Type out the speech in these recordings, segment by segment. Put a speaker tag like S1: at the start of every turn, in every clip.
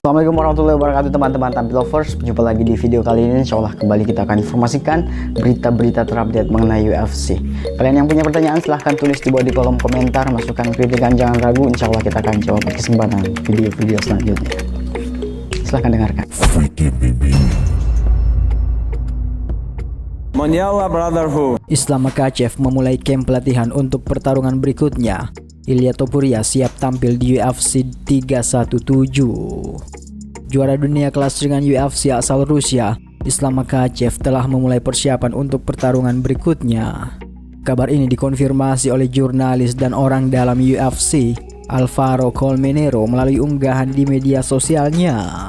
S1: Assalamualaikum warahmatullahi wabarakatuh teman-teman Tampi Lovers. Jumpa lagi di video kali ini. Insya Allah kembali kita akan informasikan berita-berita terupdate mengenai UFC. Kalian yang punya pertanyaan silahkan tulis di bawah di kolom komentar. Masukkan kritikan, jangan ragu. Insya Allah kita akan jawab di kesempatan video-video selanjutnya. Silahkan dengarkan.
S2: Mondial Brotherhood.
S3: Islam Makhachev memulai camp pelatihan untuk pertarungan berikutnya. Ilia Topuria siap tampil di UFC 317. Juara dunia kelas ringan UFC asal Rusia, Islam Makhachev telah memulai persiapan untuk pertarungan berikutnya. Kabar ini dikonfirmasi oleh jurnalis dan orang dalam UFC, Alvaro Colmenero, melalui unggahan di media sosialnya.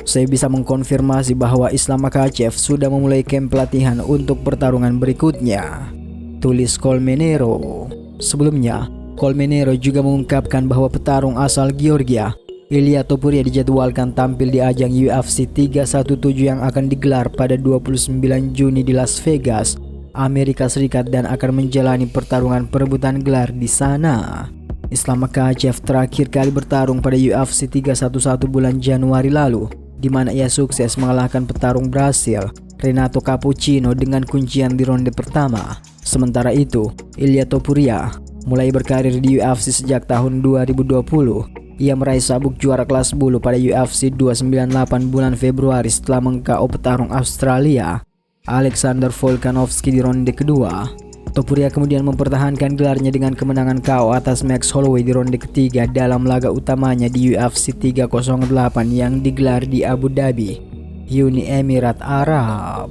S3: Saya bisa mengkonfirmasi bahwa Islam Makhachev sudah memulai camp pelatihan untuk pertarungan berikutnya, tulis Colmenero. Sebelumnya, Colmenero juga mengungkapkan bahwa petarung asal Georgia, Ilia Topuria, dijadwalkan tampil di ajang UFC 317 yang akan digelar pada 29 Juni di Las Vegas, Amerika Serikat, dan akan menjalani pertarungan perebutan gelar di sana. Islam Makhachev terakhir kali bertarung pada UFC 311 bulan Januari lalu, di mana ia sukses mengalahkan petarung Brasil, Renato Cappuccino, dengan kuncian di ronde pertama. Sementara itu, Ilia Topuria mulai berkarir di UFC sejak tahun 2020. Ia meraih sabuk juara kelas bulu pada UFC 298 bulan Februari setelah meng-KO petarung Australia, Alexander Volkanovski, di ronde kedua. Topuria kemudian mempertahankan gelarnya dengan kemenangan KO atas Max Holloway di ronde ketiga dalam laga utamanya di UFC 308 yang digelar di Abu Dhabi, Uni Emirat Arab.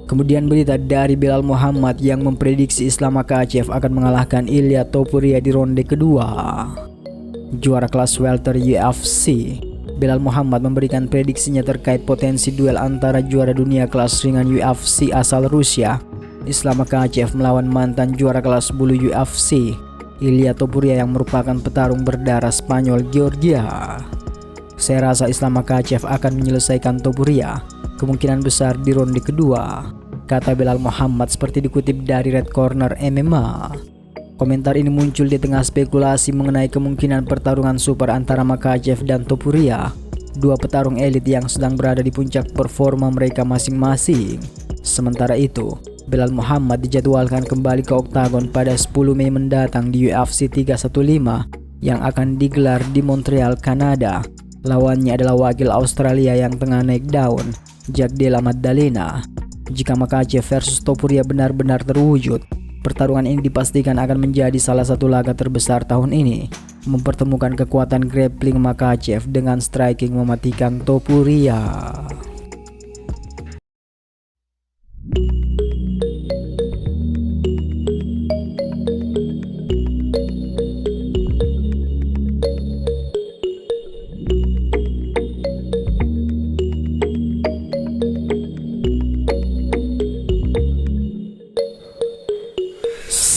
S3: Kemudian berita dari Belal Muhammad yang memprediksi Islam Makhachev akan mengalahkan Ilia Topuria di ronde kedua. Juara kelas welter UFC, Belal Muhammad memberikan prediksinya terkait potensi duel antara juara dunia kelas ringan UFC asal Rusia, Islam Makhachev, melawan mantan juara kelas bulu UFC, Ilia Topuria, yang merupakan petarung berdarah Spanyol Georgia. Saya rasa Islam Makhachev akan menyelesaikan Topuria, kemungkinan besar di ronde kedua, kata Belal Muhammad seperti dikutip dari Red Corner MMA. Komentar ini muncul di tengah spekulasi mengenai kemungkinan pertarungan super antara Makhachev dan Topuria, dua petarung elit yang sedang berada di puncak performa mereka masing-masing. Sementara itu, Belal Muhammad dijadwalkan kembali ke oktagon pada 10 Mei mendatang di UFC 315 yang akan digelar di Montreal, Kanada. Lawannya adalah wakil Australia yang tengah naik daun, Jack Della Maddalena. Jika Makhachev versus Topuria benar-benar terwujud, pertarungan ini dipastikan akan menjadi salah satu laga terbesar tahun ini, mempertemukan kekuatan grappling Makhachev dengan striking mematikan Topuria.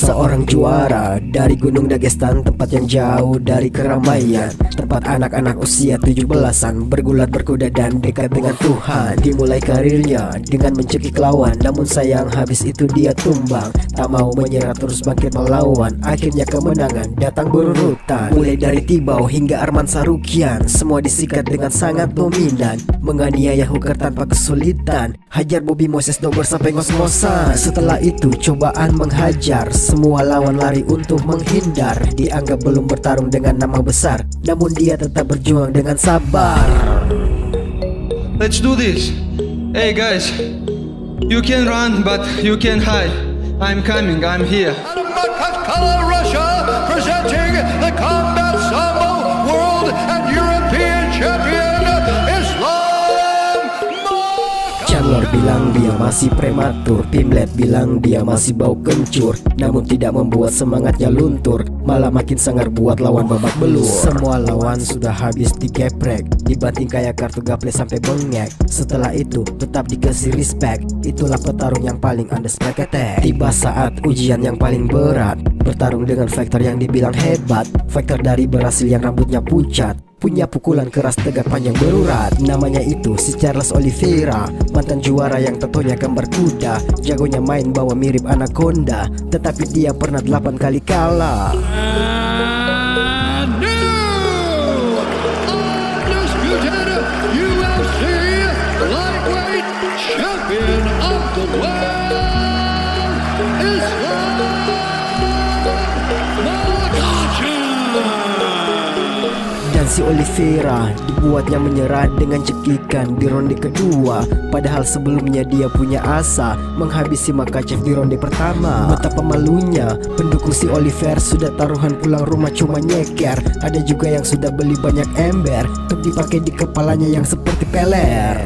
S4: Seorang juara dari Gunung Dagestan, tempat yang jauh dari keramaian, tempat anak-anak usia 17-an bergulat berkuda dan dekat dengan Tuhan. Dimulai karirnya dengan mencekik lawan, namun sayang habis itu dia tumbang. Tak mau menyerah, terus bangkit melawan. Akhirnya kemenangan datang berurutan, mulai dari Tibau hingga Arman Sarukian, semua disikat dengan sangat dominan, menganiaya Hooker tanpa kesulitan, hajar Bobby Moses Dober sampai ngos-ngosan. Setelah itu cobaan menghajar, semua lawan lari untuk menghindar. Dianggap belum bertarung dengan nama besar, namun dia tetap berjuang dengan sabar.
S5: Let's do this. Hey guys, you can run but you can hide. I'm coming, I'm here.
S6: Makhachev, Russia, presenting the Combat Sambo World and European Champion, Islam Makhachev.
S4: Chandler bilang dia masih prematur, Pimlet bilang dia masih bau kencur, namun tidak membuat semangatnya luntur, malah makin sangar buat lawan babak belur. Semua lawan sudah habis digeprek, dibanting kayak kartu gaple sampai bengek. Setelah itu tetap dikasih respect, itulah petarung yang paling undisputed. Tiba saat ujian yang paling berat, bertarung dengan fighter yang dibilang hebat, fighter dari Brasil yang rambutnya pucat, punya pukulan keras tegak panjang berurat. Namanya itu si Charles Oliveira, mantan juara yang tentunya gambar kuda. Jagonya main bawa mirip anaconda, tetapi dia pernah 8 kali kalah.
S6: champion of the world, Islam Makhachev.
S4: Dan si Oliveira dibuatnya menyerah dengan cekikan di ronde kedua. Padahal sebelumnya dia punya asa menghabisi Makhachev di ronde pertama. Betapa malunya, pendukung si Oliveira sudah taruhan pulang rumah cuma nyeker. Ada juga yang sudah beli banyak ember untuk dipakai di kepalanya yang seperti peler.